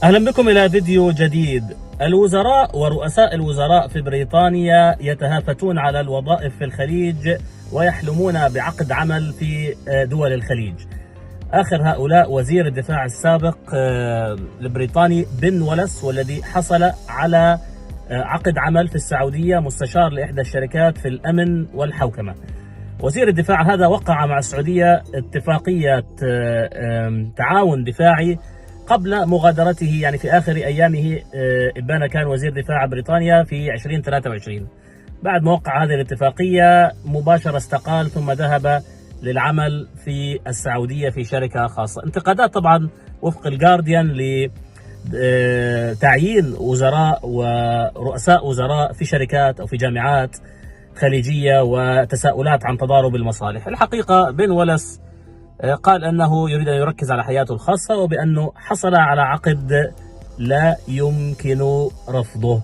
أهلا بكم إلى فيديو جديد. الوزراء ورؤساء الوزراء في بريطانيا يتهافتون على الوظائف في الخليج ويحلمون بعقد عمل في دول الخليج. آخر هؤلاء وزير الدفاع السابق البريطاني بن ولس، والذي حصل على عقد عمل في السعودية مستشار لإحدى الشركات في الأمن والحوكمة. وزير الدفاع هذا وقع مع السعودية اتفاقية تعاون دفاعي قبل مغادرته، يعني في آخر أيامه. إبان كان وزير دفاع بريطانيا في 2023. بعد ما وقع هذه الاتفاقية مباشرة استقال، ثم ذهب للعمل في السعودية في شركة خاصة. انتقادات طبعا وفق الجارديان لتعيين وزراء ورؤساء وزراء في شركات أو في جامعات خليجية، وتساؤلات عن تضارب المصالح. الحقيقة بن ولس قال أنه يريد أن يركز على حياته الخاصة، وبأنه حصل على عقد لا يمكن رفضه.